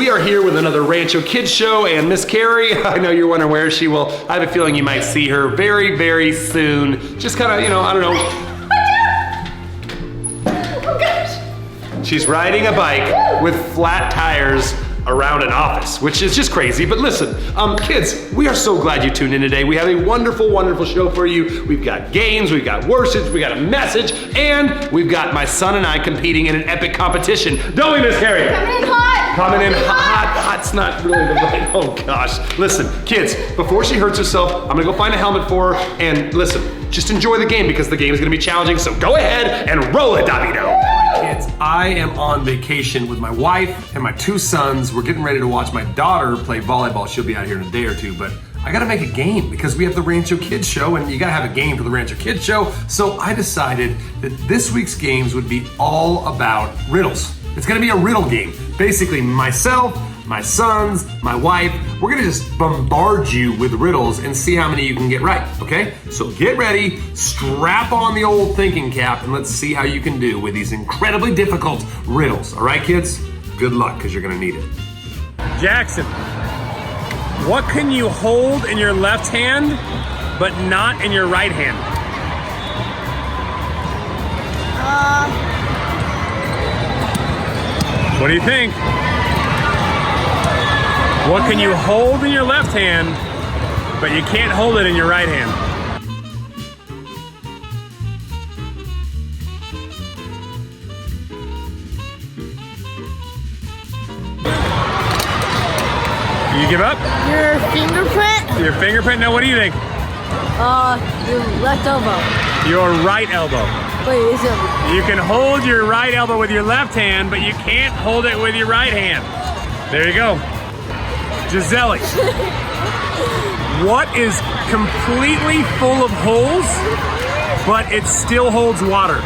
we are here with another Rancho Kids Show, and Miss Carrie, I know you're wondering where is she. Well, I have a feeling you might see her very, very soon. Just kind of, you know, I don't know. Oh gosh. She's riding a bike with flat tires around an office, which is just crazy. But listen, kids, we are so glad you tuned in today. We have a wonderful, wonderful show for you. We've got games, we've got worships, we got a message, and we've got my son and I competing in an epic competition. Don't we, Miss Carrie? Coming in hot. Coming in hot. Hot's not really the right. Oh gosh. Listen, kids, before she hurts herself, I'm gonna go find a helmet for her, and listen, just enjoy the game because the game is gonna be challenging, so go ahead and roll it, Davido. Kids, I am on vacation with my wife and my 2 sons. We're getting ready to watch my daughter play volleyball. She'll be out here in a day or 2, but I gotta make a game because we have the Rancho Kids Show and you gotta have a game for the Rancho Kids Show. So I decided that this week's games would be all about riddles. It's gonna be a riddle game. Basically, myself, my sons, my wife, we're gonna just bombard you with riddles and see how many you can get right, okay? So get ready, strap on the old thinking cap, and let's see how you can do with these incredibly difficult riddles. All right, kids? Good luck, because you're gonna need it. Jackson, what can you hold in your left hand, but not in your right hand? What do you think? What can you hold in your left hand, but you can't hold it in your right hand? You give up? Your fingerprint? Your fingerprint? No, what do you think? Your left elbow. Your right elbow. Wait, is it? You can hold your right elbow with your left hand, but you can't hold it with your right hand. There you go. Gisele, what is completely full of holes, but it still holds water?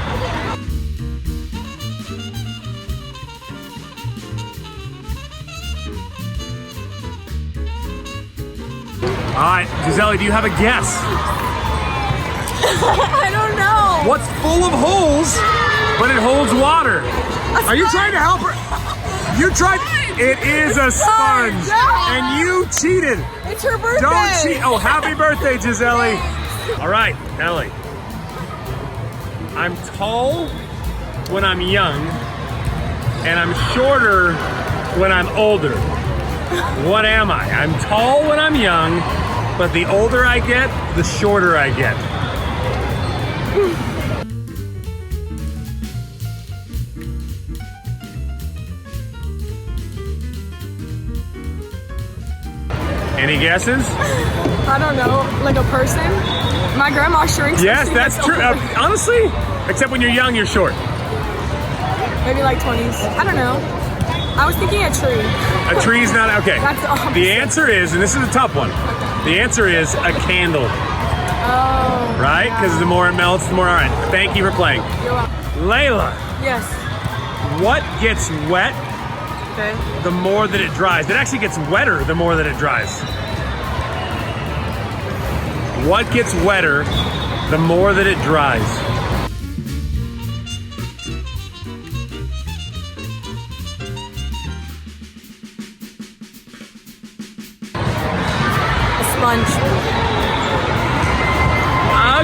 All right, Gisele, do you have a guess? I don't know. What's full of holes, but it holds water? Are you trying to help her? You tried. It is a sponge, and you cheated. It's her birthday. Don't cheat. Oh, happy birthday, Gisele. All right, Ellie. I'm tall when I'm young, and I'm shorter when I'm older. What am I? I'm tall when I'm young, but the older I get, the shorter I get. Any guesses? I don't know. Like a person? My grandma shrinks. Yes, that's true. Honestly, except when you're young, you're short. Maybe like 20s. I don't know. I was thinking a tree. A tree's not, okay. That's the opposite. The answer is, and this is a tough one, the answer is a candle. Oh. Right? Because the more it melts, the more, all right. Thank you for playing. You're welcome. Layla, Yes. what gets wet Okay. the more that it dries? It actually gets wetter the more that it dries. What gets wetter the more that it dries? A sponge.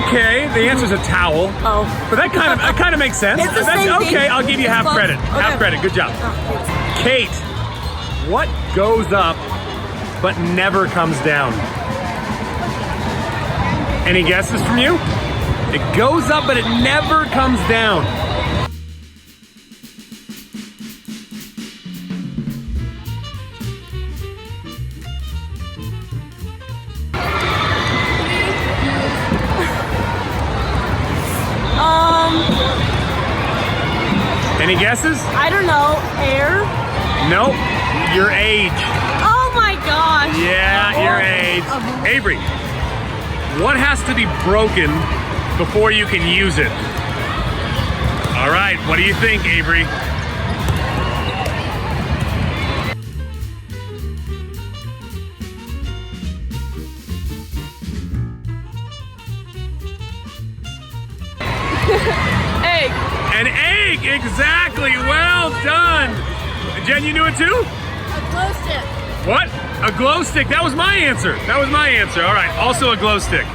Okay, the answer's a towel. Oh. But that kind of makes sense. It's the That's same okay. thing. I'll give you half Close. credit. Okay. Half credit. Good job. Oh, Kate, what goes up but never comes down? Any guesses from you? It goes up but it never comes down. Any guesses? I don't know. Air? Nope. Your age. Oh my gosh. Yeah, your age. Avery, what has to be broken before you can use it? All right, what do you think, Avery? Egg. An egg, exactly. Well done. Jen, you knew it too? glow stick. What? A glow stick? That was my answer. That was my answer. All right, also a glow stick.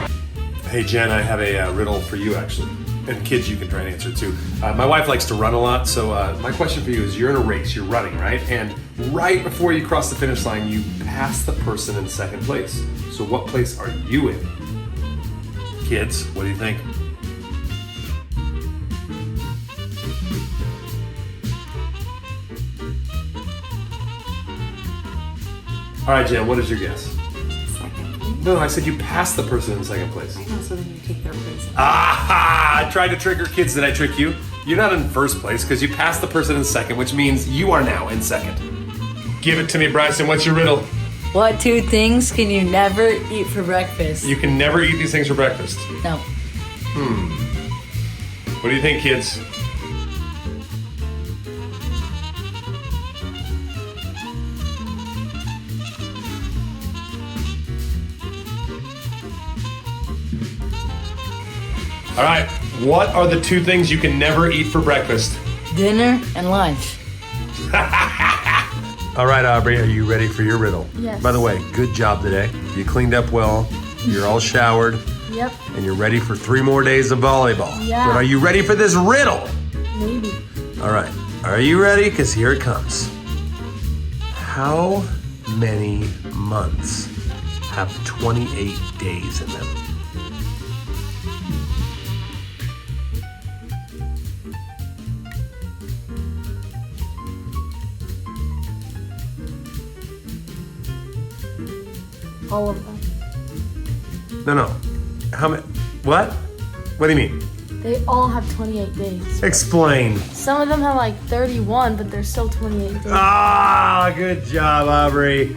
Hey, Jen, I have a riddle for you, actually. And kids, you can try and answer too. My wife likes to run a lot, so my question for you is, you're in a race, you're running, right? And right before you cross the finish line, you pass the person in second place. So what place are you in? Kids, what do you think? All right, Jen, what is your guess? Second. No, I said you passed the person in second place. I know, so then you take their place. Ah! I tried to trick her. Kids, did I trick you? You're not in first place because you passed the person in second, which means you are now in second. Give it to me, Bryson. What's your riddle? What 2 things can you never eat for breakfast? You can never eat these things for breakfast. No. What do you think, kids? All right, what are the 2 things you can never eat for breakfast? Dinner and lunch. All right, Aubrey, are you ready for your riddle? Yes. By the way, good job today. You cleaned up well, you're all showered, Yep. and you're ready for 3 more days of volleyball. Yeah. But are you ready for this riddle? Maybe. All right, are you ready? Because here it comes. How many months have 28 days in them? All of them. No. How many? What? What do you mean? They all have 28 days. Explain. Some of them have like 31, but they're still 28 days. Ah, good job, Aubrey.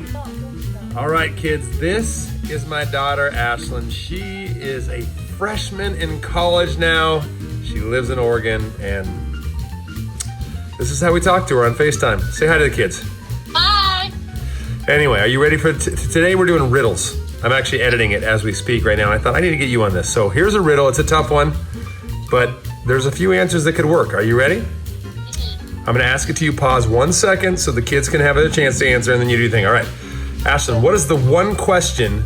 All right, kids, this is my daughter, Ashlyn. She is a freshman in college now. She lives in Oregon, and this is how we talk to her on FaceTime. Say hi to the kids. Hi. Anyway, are you ready for today? We're doing riddles. I'm actually editing it as we speak right now. I thought I need to get you on this. So here's a riddle. It's a tough one, but there's a few answers that could work. Are you ready? I'm gonna ask it to you. Pause 1 second so the kids can have a chance to answer, and then you do your thing. All right. Ashlyn, what is the one question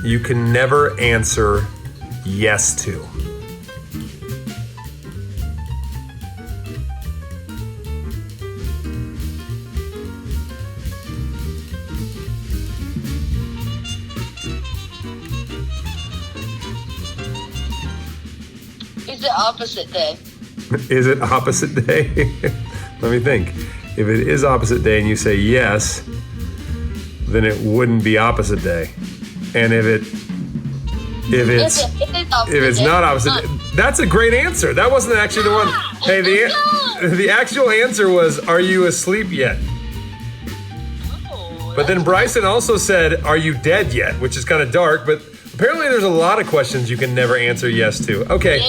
you can never answer yes to? Is it opposite day? Is it opposite day? Let me think. If it is opposite day and you say yes, then it wouldn't be opposite day. And if it's not opposite, that's a great answer. That wasn't actually the one. Hey, the actual answer was, are you asleep yet? But then Bryson also said, are you dead yet? Which is kind of dark, but apparently there's a lot of questions you can never answer yes to. Okay,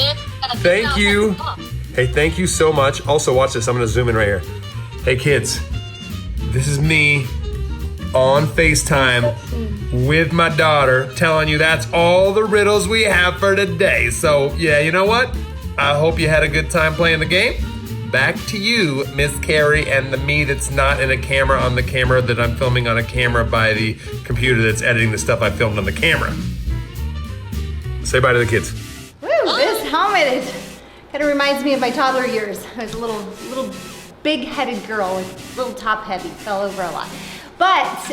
thank you. Hey, thank you so much. Also, watch this. I'm gonna zoom in right here. Hey kids, this is me on FaceTime with my daughter telling you that's all the riddles we have for today. So yeah, you know what? I hope you had a good time playing the game. Back to you, Miss Carrie, and the me that's not in a camera on the camera that I'm filming on a camera by the computer that's editing the stuff I filmed on the camera. Say bye to the kids. Woo, this helmet kind of reminds me of my toddler years. I was a little big-headed girl, a little top-heavy, fell over a lot. But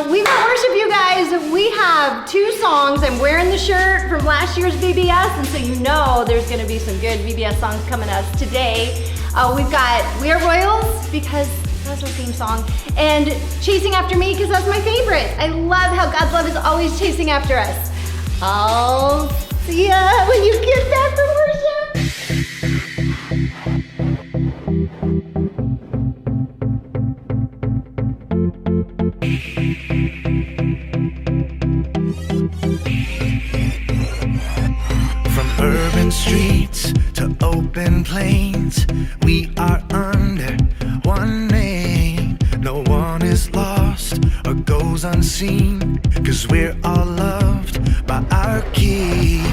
we got worship, you guys. We have 2 songs. I'm wearing the shirt from last year's VBS, and so you know there's gonna be some good VBS songs coming at us today. We've got We Are Royals, because that's our theme song, and Chasing After Me, because that's my favorite. I love how God's love is always chasing after us. I'll see ya when you get back from worship. From urban streets to open plains, we are under one name. No one is lost or goes unseen, 'cause we're all loved by our King.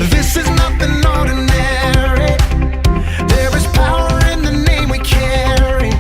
This is nothing ordinary. There is power in the name we carry.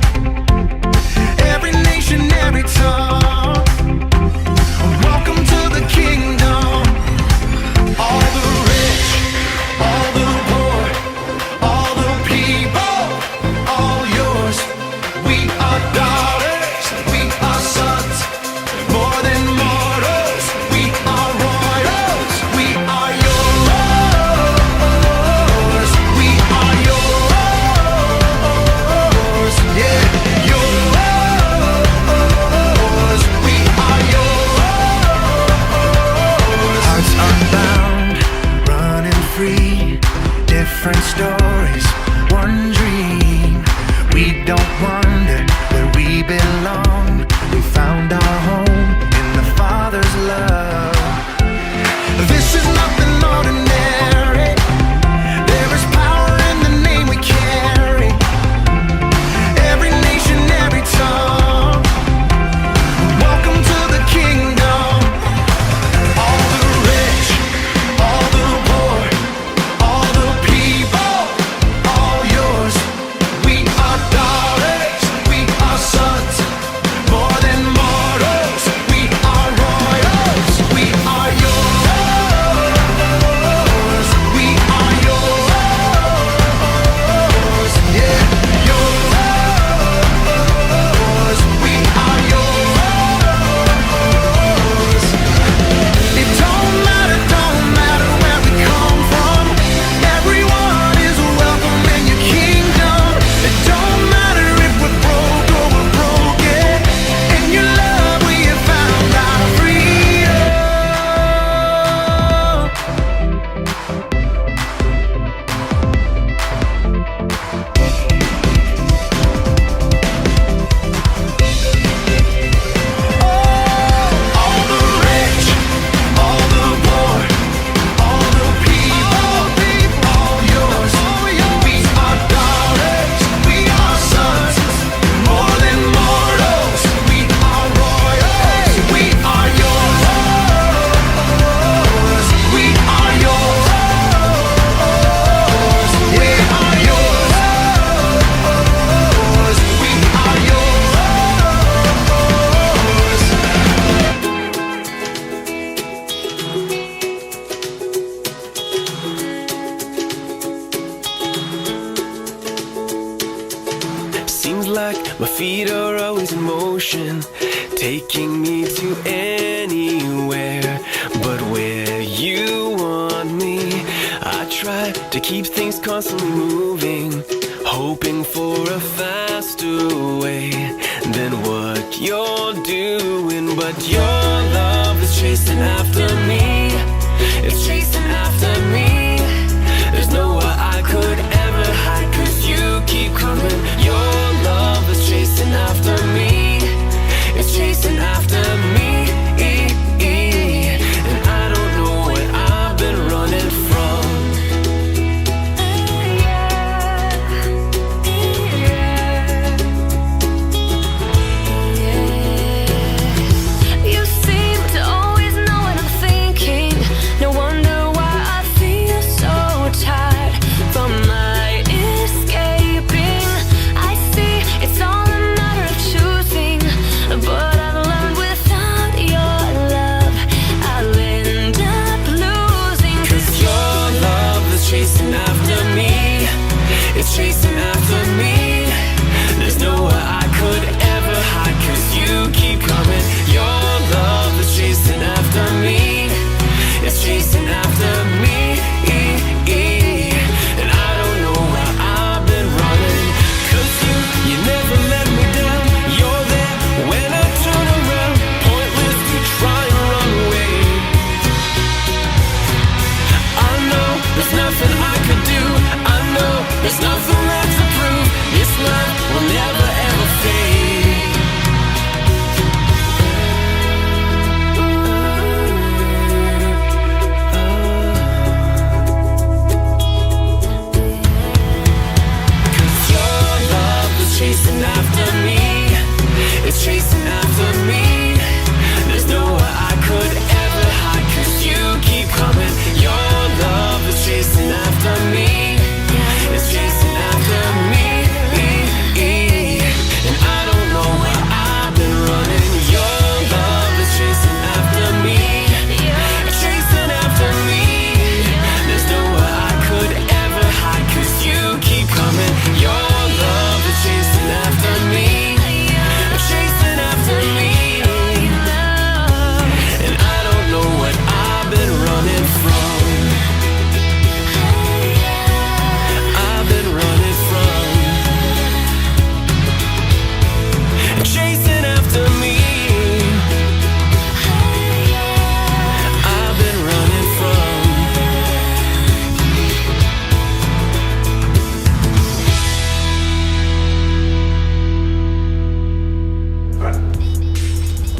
wheels in motion, taking me to anywhere but where you want me. I try to keep things constantly moving, hoping for a faster way than what you're doing. But your love is chasing after me. It's chasing after me. There's nowhere I could ever hide, 'cause you keep coming. Your love is chasing after me. It's chasing after me. And I don't know what I've been running from. You seem to always know what I'm thinking. No wonder why I feel so tired from my escaping. I see it's all a matter of choosing, but I've learned without your love I'll end up losing. 'Cause your love is chasing after me. It's chasing after me. There's nowhere I could ever hide, 'cause you keep coming. Your love is chasing after me. It's chasing after me. And I don't know where I've been running, 'cause you never let me down. You're there when I turn around. Pointless to try and run away. I know there's nothing I could do. I know there's nothing left to prove. This love will never ever fade. 'Cause your love is chasing after me. It's chasing after me. There's nowhere I could ever hide, 'cause you keep coming. Your love is chasing after me. It's chasing after me. And I don't know where I've been running. Your love is chasing after me. Chasing after me. There's nowhere I could ever hide, 'cause you keep coming. Your love is chasing after me. Chasing after me. And I don't know what I've been running from. I've been running from. Chasing after me. I've been running from.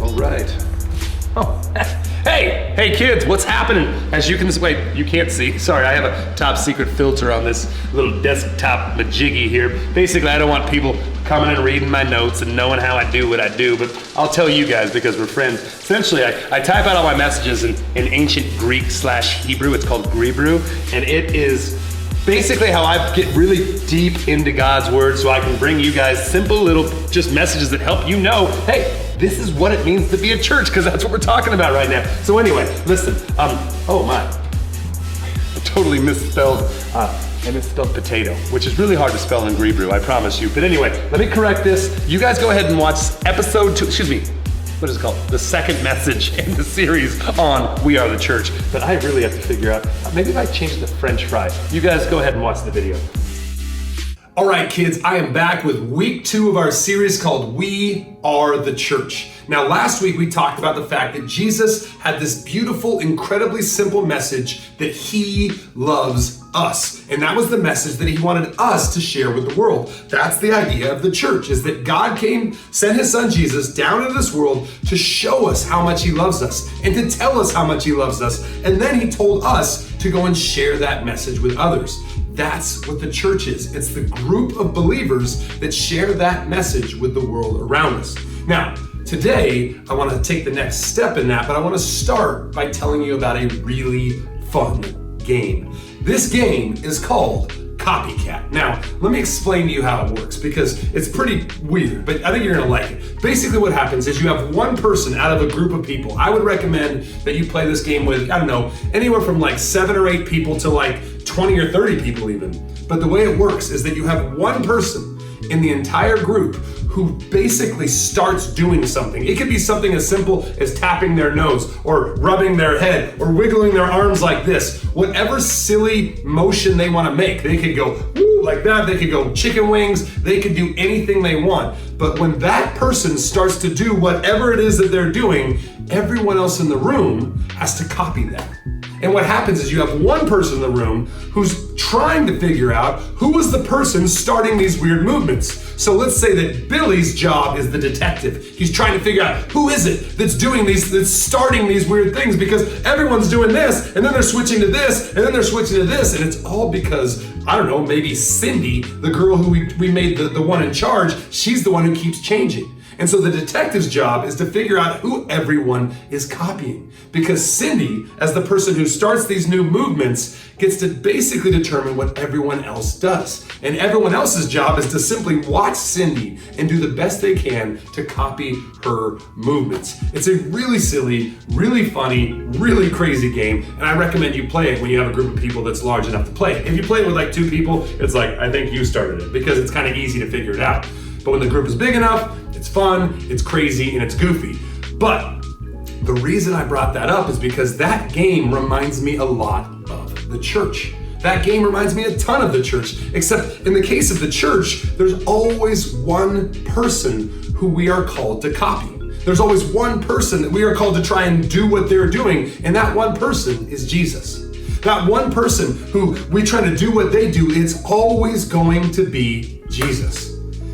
All right. Oh, hey kids, what's happening? As you can wait, you can't see. Sorry, I have a top secret filter on this little desktop majiggy here. Basically, I don't want people coming and reading my notes and knowing how I do what I do, but I'll tell you guys because we're friends. Essentially, I type out all my messages in ancient Greek/Hebrew. It's called Hebrew, and it is basically how I get really deep into God's word, so I can bring you guys simple little just messages that help you know, hey, this is what it means to be a church, because that's what we're talking about right now. So anyway, listen, oh my, I totally misspelled, I misspelled potato, which is really hard to spell in Hebrew, I promise you. But anyway, let me correct this. You guys go ahead and watch episode 2, excuse me, what is it called? The second message in the series on We Are the Church. But I really have to figure out, maybe if I change it to French fry. You guys go ahead and watch the video. All right, kids, I am back with week 2 of our series called We Are the Church. Now, last week we talked about the fact that Jesus had this beautiful, incredibly simple message that he loves us. And that was the message that he wanted us to share with the world. That's the idea of the church, is that God sent his son Jesus down into this world to show us how much he loves us and to tell us how much he loves us. And then he told us to go and share that message with others. That's what the church is. It's the group of believers that share that message with the world around us. Now, today, I want to take the next step in that, but I want to start by telling you about a really fun game. This game is called Copycat. Now, let me explain to you how it works, because it's pretty weird, but I think you're gonna like it. Basically what happens is you have one person out of a group of people. I would recommend that you play this game with, I don't know, anywhere from like 7 or 8 people to like 20 or 30 people even. But the way it works is that you have one person in the entire group who basically starts doing something. It could be something as simple as tapping their nose or rubbing their head or wiggling their arms like this. Whatever silly motion they want to make. They could go woo like that. They could go chicken wings. They could do anything they want. But when that person starts to do whatever it is that they're doing, everyone else in the room has to copy that. And what happens is you have one person in the room who's trying to figure out who was the person starting these weird movements. So let's say that Billy's job is the detective. He's trying to figure out who is it that's doing these, that's starting these weird things, because everyone's doing this, and then they're switching to this, and then they're switching to this, and it's all because, I don't know, maybe Cindy, the girl who we made the one in charge, she's the one who keeps changing. And so the detective's job is to figure out who everyone is copying. Because Cindy, as the person who starts these new movements, gets to basically determine what everyone else does. And everyone else's job is to simply watch Cindy and do the best they can to copy her movements. It's a really silly, really funny, really crazy game, and I recommend you play it when you have a group of people that's large enough to play it. If you play it with like 2 people, it's like, I think you started it, because it's kind of easy to figure it out. But when the group is big enough, it's fun, it's crazy, and it's goofy. But the reason I brought that up is because that game reminds me a lot of the church. That game reminds me a ton of the church, except in the case of the church, there's always one person who we are called to copy. There's always one person that we are called to try and do what they're doing, and that one person is Jesus. That one person who we try to do what they do, it's always going to be Jesus.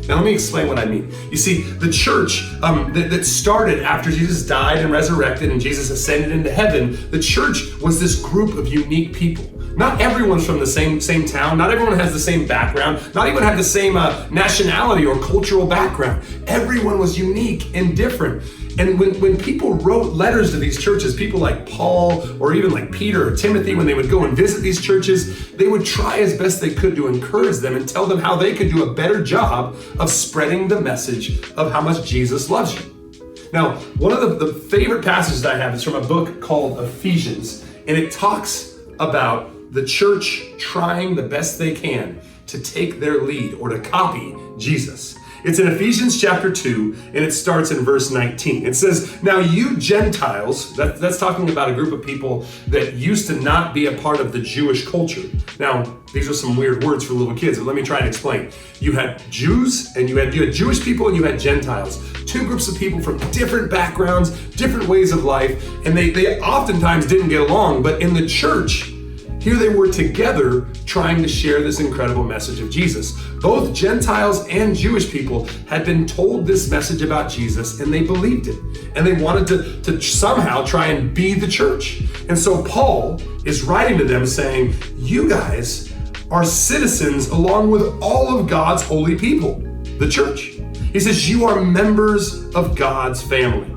Now let me explain what I mean. You see, the church that started after Jesus died and resurrected and Jesus ascended into heaven, the church was this group of unique people. Not everyone's from the same town. Not everyone has the same background. Not even had the same nationality or cultural background. Everyone was unique and different. And when people wrote letters to these churches, people like Paul or even like Peter or Timothy, when they would go and visit these churches, they would try as best they could to encourage them and tell them how they could do a better job of spreading the message of how much Jesus loves you. Now, one of the favorite passages I have is from a book called Ephesians, and it talks about the church trying the best they can to take their lead or to copy Jesus. It's in Ephesians chapter 2, and it starts in verse 19. It says, now you Gentiles, that's talking about a group of people that used to not be a part of the Jewish culture. Now, these are some weird words for little kids, but let me try and explain. You had Jews, and you had Jewish people, and you had Gentiles. 2 groups of people from different backgrounds, different ways of life, and they oftentimes didn't get along, but in the church, here they were together trying to share this incredible message of Jesus. Both Gentiles and Jewish people had been told this message about Jesus, and they believed it. And they wanted to somehow try and be the church. And so Paul is writing to them saying, you guys are citizens along with all of God's holy people, the church. He says, you are members of God's family.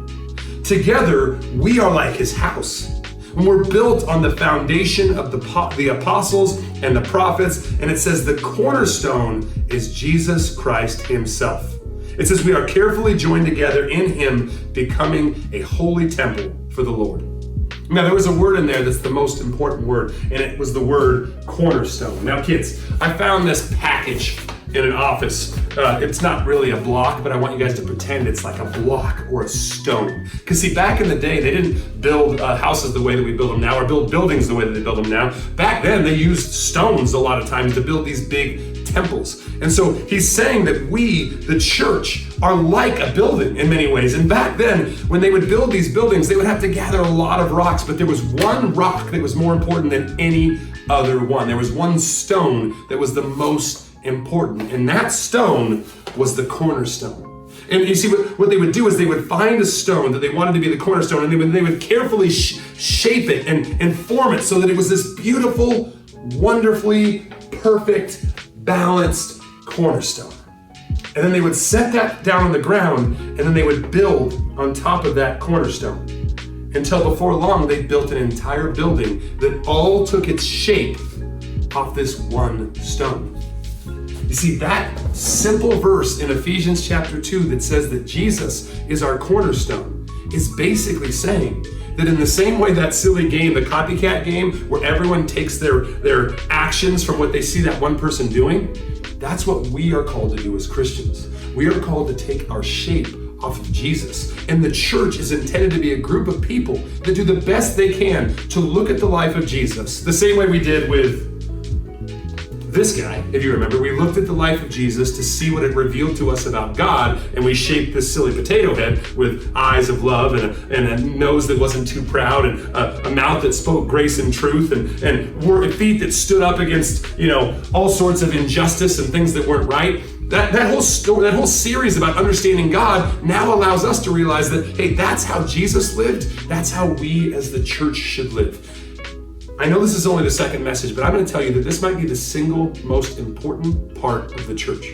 Together, we are like his house. When we're built on the foundation of the apostles and the prophets, and it says the cornerstone is Jesus Christ himself. It says we are carefully joined together in him, becoming a holy temple for the Lord. Now, there was a word in there that's the most important word, and it was the word cornerstone. Now, kids, I found this package in an office. It's not really a block, but I want you guys to pretend it's like a block or a stone. Because see, back in the day, they didn't build houses the way that we build them now, or build buildings the way that they build them now. Back then, they used stones a lot of times to build these big temples. And so he's saying that we, the church, are like a building in many ways. And back then, when they would build these buildings, they would have to gather a lot of rocks, but there was one rock that was more important than any other one. There was one stone that was the most important, and that stone was the cornerstone. And you see, what they would do is they would find a stone that they wanted to be the cornerstone, and they would carefully shape it and form it so that it was this beautiful, wonderfully perfect, balanced cornerstone. And then they would set that down on the ground, and then they would build on top of that cornerstone. Until before long, they built an entire building that all took its shape off this one stone. You see, that simple verse in Ephesians chapter 2 that says that Jesus is our cornerstone is basically saying that in the same way that silly game, the copycat game, where everyone takes their actions from what they see that one person doing, that's what we are called to do as Christians. We are called to take our shape off of Jesus. And the church is intended to be a group of people that do the best they can to look at the life of Jesus, the same way we did with this guy. If you remember, we looked at the life of Jesus to see what it revealed to us about God, and we shaped this silly potato head with eyes of love and a nose that wasn't too proud, and a mouth that spoke grace and truth, and feet that stood up against, all sorts of injustice and things that weren't right. That whole story, that whole series about understanding God now allows us to realize that, hey, that's how Jesus lived. That's how we as the church should live. I know this is only the second message, but I'm going to tell you that this might be the single most important part of the church.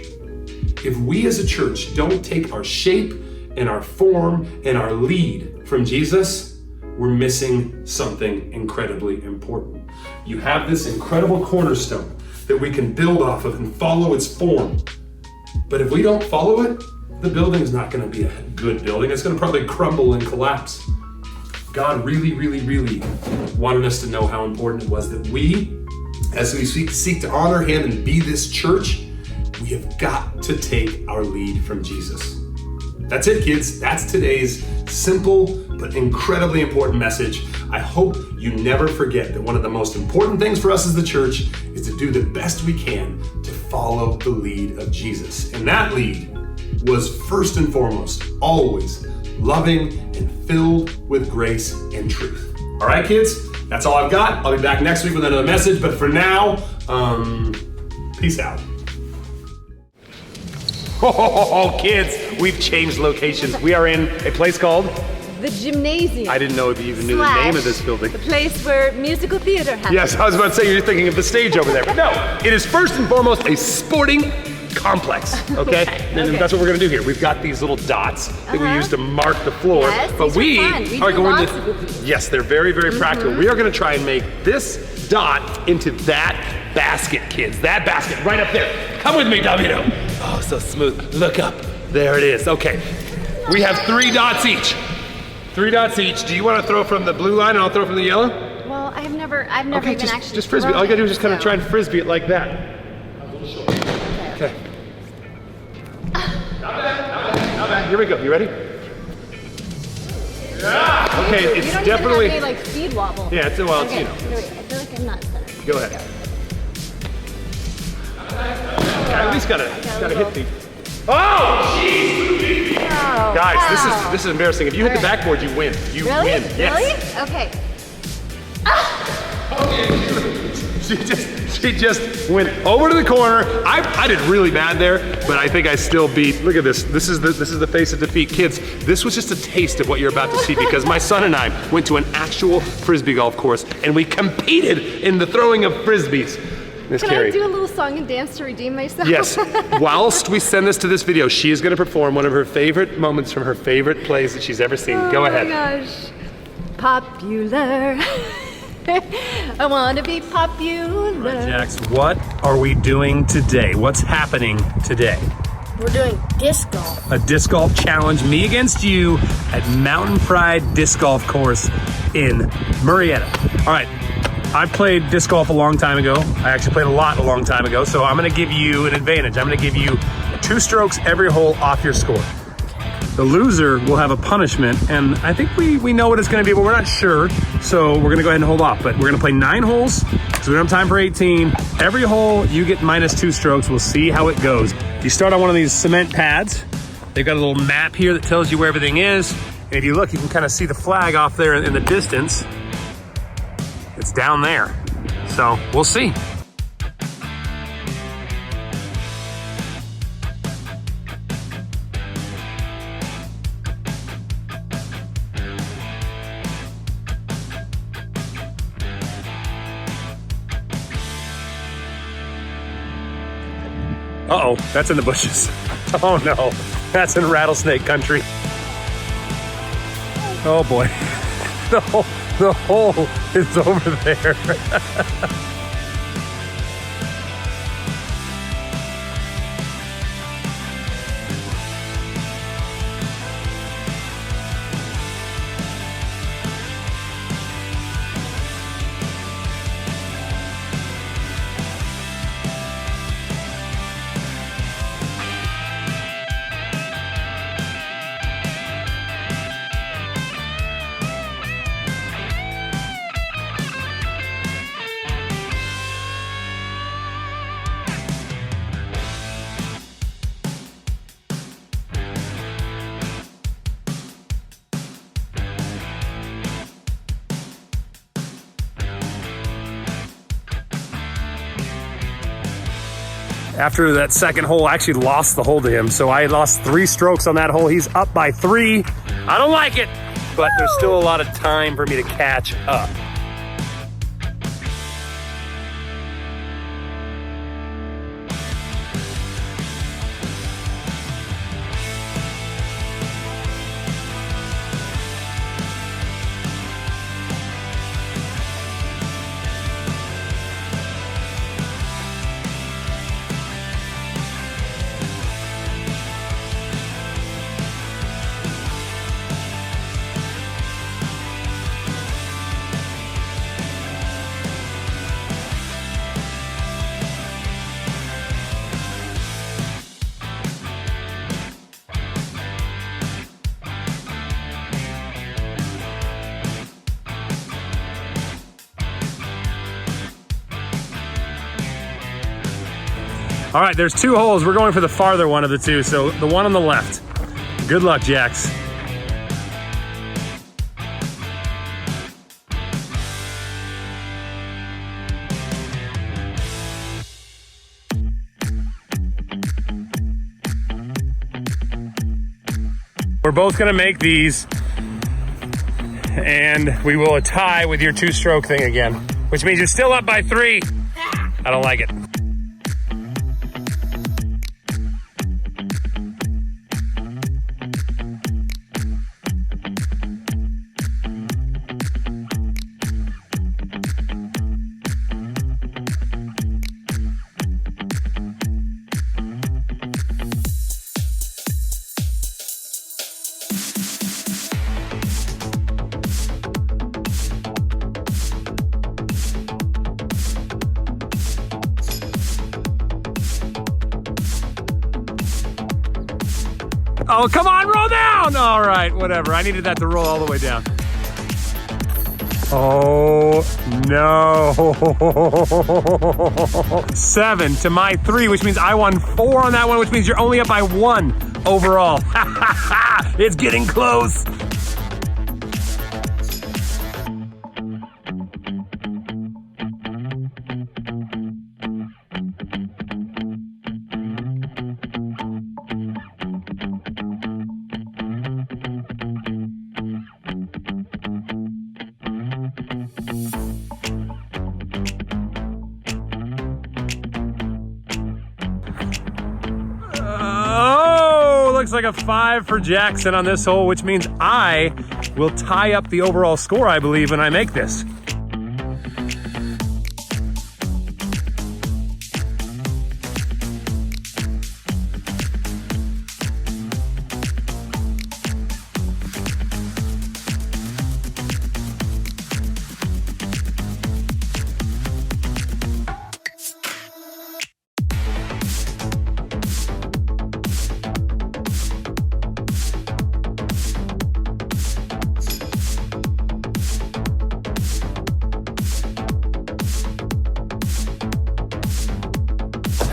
If we as a church don't take our shape and our form and our lead from Jesus, we're missing something incredibly important. You have this incredible cornerstone that we can build off of and follow its form. But if we don't follow it, the building's not going to be a good building. It's going to probably crumble and collapse. God really, really, really wanted us to know how important it was that we, as we seek to honor him and be this church, we have got to take our lead from Jesus. That's it, kids. That's today's simple but incredibly important message. I hope you never forget that one of the most important things for us as the church is to do the best we can to follow the lead of Jesus. And that lead was first and foremost, always loving and filled with grace and truth. All right, kids, that's all I've got. I'll be back next week with another message, but for now, peace out. Oh, kids, we've changed locations. We are in a place called The Gymnasium. I didn't know if you even knew the name of this building. The place where musical theater happens. Yes, I was about to say you're thinking of the stage over there. But no, it is first and foremost a sporting complex, okay? And that's what we're gonna do here. We've got these little dots that we use to mark the floor. Yes, but we are going to, yes, they're very, very practical. We are gonna try and make this dot into that basket, kids. That basket right up there. Come with me, Davino. Oh, so smooth. Look up. There it is. Okay. We have 3 dots each. 3 dots each. Do you want to throw from the blue line and I'll throw from the yellow? Well, I've never Okay, even actually just frisbee. All you gotta do is just kind of try and frisbee it like that. Okay. Not bad. Here we go. You ready? Yeah. Okay, it's you don't definitely. Even have any, like, speed wobble. Yeah, it's well, okay. I feel like I'm not centered. Go ahead. I at least gotta hit the. Oh, jeez! Oh, Guys, wow. this is embarrassing. If you hit the backboard, you win. You really? win. Yes. Really? Okay. She just went over to the corner. I did really bad there, but I think I still beat. Look at this. This is the face of defeat, kids. This was just a taste of what you're about to see because my son and I went to an actual frisbee golf course and we competed in the throwing of frisbees. Miss Can Carrie. I do a little song and dance to redeem myself? Yes. Whilst we send this to this video, she is going to perform one of her favorite moments from her favorite plays that she's ever seen. Go ahead. Oh my gosh. Popular. I want to be popular. All right, Jax, what are we doing today? What's happening today? We're doing disc golf. A disc golf challenge, me against you, at Mountain Pride Disc Golf Course in Murrieta. All right. I played disc golf a long time ago. I actually played a long time ago. So I'm gonna give you an advantage. I'm gonna give you 2 strokes every hole off your score. The loser will have a punishment, and I think we know what it's gonna be, but we're not sure. So we're gonna go ahead and hold off. But we're gonna play 9 holes, so we don't have time for 18. Every hole, you get -2 strokes. We'll see how it goes. You start on one of these cement pads. They've got a little map here that tells you where everything is. And if you look, you can kind of see the flag off there in the distance. It's down there. So we'll see. Uh-oh, that's in the bushes. Oh no, that's in rattlesnake country. Oh boy. The hole is over there. After that second hole, I actually lost the hole to him. So I lost 3 strokes on that hole. He's up by 3. I don't like it, but there's still a lot of time for me to catch up. All right, there's 2 holes. We're going for the farther one of the 2, so the one on the left. Good luck, Jax. We're both gonna make these, and we will tie with your 2-stroke thing again, which means you're still up by 3. I don't like it. Oh, come on, roll down! All right, whatever. I needed that to roll all the way down. Oh, no. 7 to my 3, which means I won 4 on that one, which means you're only up by 1 overall. It's getting close. Looks like a 5 for Jackson on this hole, which means I will tie up the overall score, I believe, when I make this.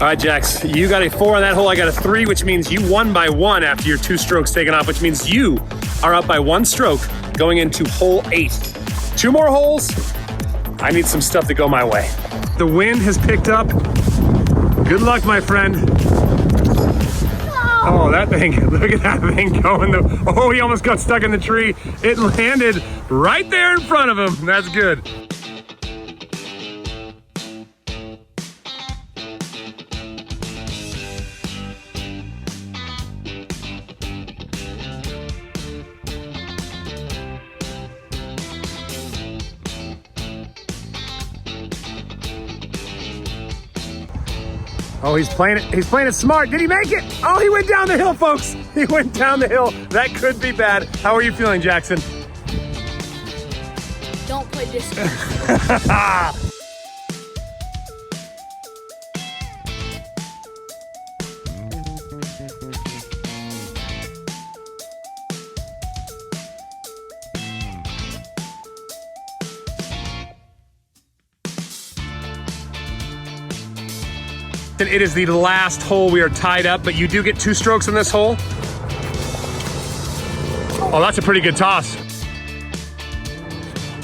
All right, Jax, you got a 4 on that hole. I got a 3, which means you won by 1 after your 2 strokes taken off, which means you are up by 1 stroke going into hole 8. 2 more holes. I need some stuff to go my way. The wind has picked up. Good luck, my friend. Oh, that thing, look at that thing going. Oh, he almost got stuck in the tree. It landed right there in front of him. That's good. Oh, he's playing it smart. Did he make it? Oh, he went down the hill, folks. He went down the hill. That could be bad. How are you feeling, Jackson? Don't play this. It is the last hole. We are tied up, but you do get 2 strokes in this hole. Oh, that's a pretty good toss.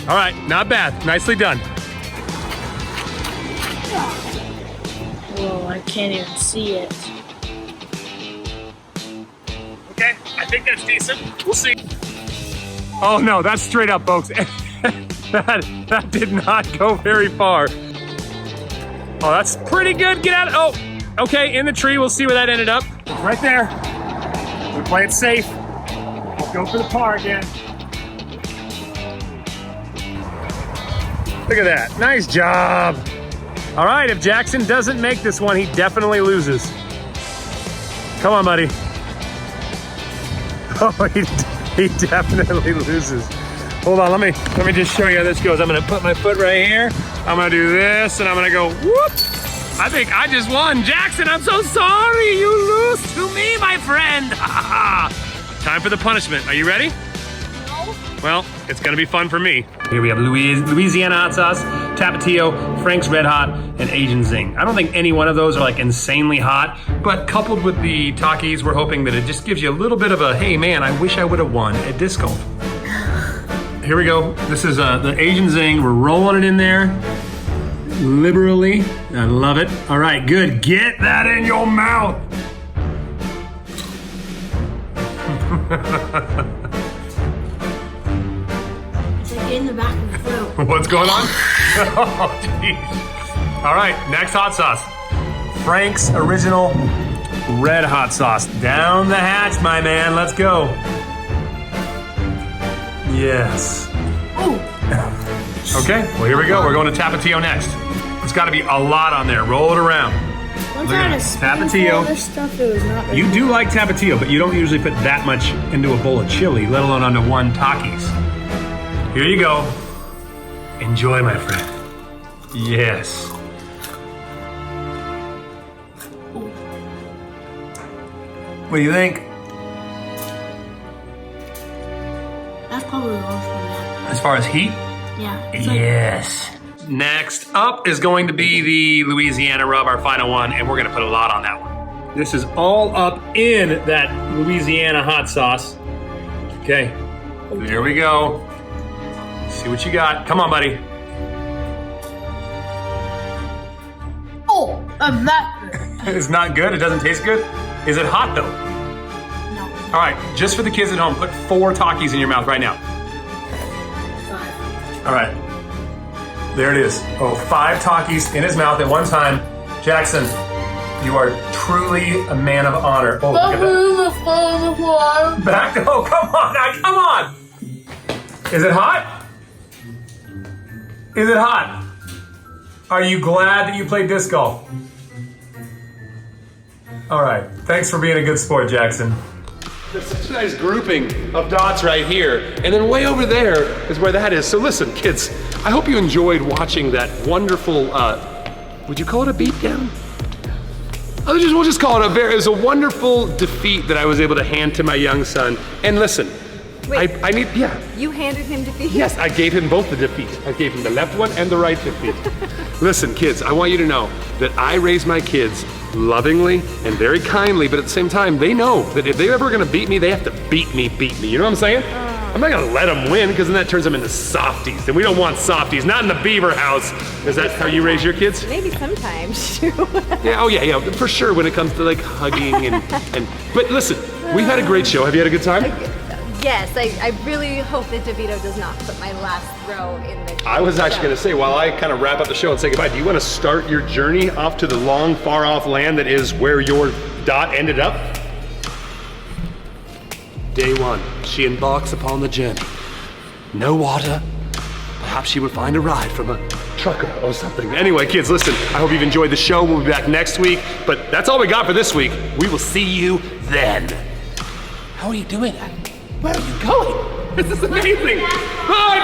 All right, not bad. Nicely done. Whoa, I can't even see it. Okay, I think that's decent. We'll see. Oh no, that's straight up, folks. that did not go very far. Oh, that's pretty good. Get out. Oh, okay, in the tree. We'll see where that ended up. Right there. We play it safe. Let's go for the par again. Look at that. Nice job. All right, if Jackson doesn't make this one, he definitely loses. Come on, buddy. Oh, he definitely loses. Hold on, let me just show you how this goes. I'm gonna put my foot right here. I'm gonna do this, and I'm gonna go whoop. I think I just won. Jackson, I'm so sorry. You lose to me, my friend. Time for the punishment. Are you ready? No. Well, it's gonna be fun for me. Here we have Louisiana hot sauce, Tapatio, Frank's Red Hot, and Asian Zing. I don't think any one of those are like insanely hot, but coupled with the Takis, we're hoping that it just gives you a little bit of a, hey man, I wish I would have won at disc golf. Here we go. This is the Asian Zing. We're rolling it in there liberally. I love it. All right, good. Get that in your mouth. It's like in the back of the throat. What's going on? Oh, geez. All right, next hot sauce. Frank's Original Red Hot Sauce. Down the hatch, my man. Let's go. Yes. Oh. Okay, well here we go. We're going to Tapatio next. There's got to be a lot on there. Roll it around. Once I had a spoonful of this stuff, it was not. You do like Tapatio, but you don't usually put that much into a bowl of chili, let alone onto one Takis. Here you go. Enjoy, my friend. Yes. What do you think? That's probably the worst one yet. As far as heat? Yeah. Yes. Next up is going to be the Louisiana rub, our final one, and we're gonna put a lot on that one. This is all up in that Louisiana hot sauce. Okay, there we go. See what you got. Come on, buddy. Oh, I'm that good. It's not good? It doesn't taste good? Is it hot though? No. All right, just for the kids at home, put 4 Takis in your mouth right now. 5. All right. There it is. Oh, 5 Takis in his mouth at one time. Jackson, you are truly a man of honor. Oh, look at that. Back to, oh, come on now, come on. Is it hot? Is it hot? Are you glad that you played disc golf? All right, thanks for being a good sport, Jackson. There's such a nice grouping of dots right here, and then way over there is where that is. So listen, kids, I hope you enjoyed watching that wonderful, would you call it a beatdown? We'll just call it it was a wonderful defeat that I was able to hand to my young son. And listen, Wait. I need, yeah. You handed him defeat? Yes, I gave him both the defeat. I gave him the left one and the right defeat. Listen, kids, I want you to know that I raise my kids lovingly and very kindly, but at the same time, they know that if they're ever gonna beat me, they have to beat me. You know what I'm saying? I'm not gonna let them win, because then that turns them into softies, and we don't want softies, not in the Beaver house. Is that how you raise your kids? Maybe sometimes, too. Yeah, oh yeah, for sure when it comes to like hugging and but listen, we've had a great show. Have you had a good time? Yes, I really hope that DeVito does not put my last throw in the I was actually going to say, while I kind of wrap up the show and say goodbye, do you want to start your journey off to the long, far-off land that is where your dot ended up? Day 1, she embarks upon the journey. No water. Perhaps she would find a ride from a trucker or something. Anyway, kids, listen, I hope you've enjoyed the show. We'll be back next week, but that's all we got for this week. We will see you then. How are you doing? Where are you going? This is amazing. Oh,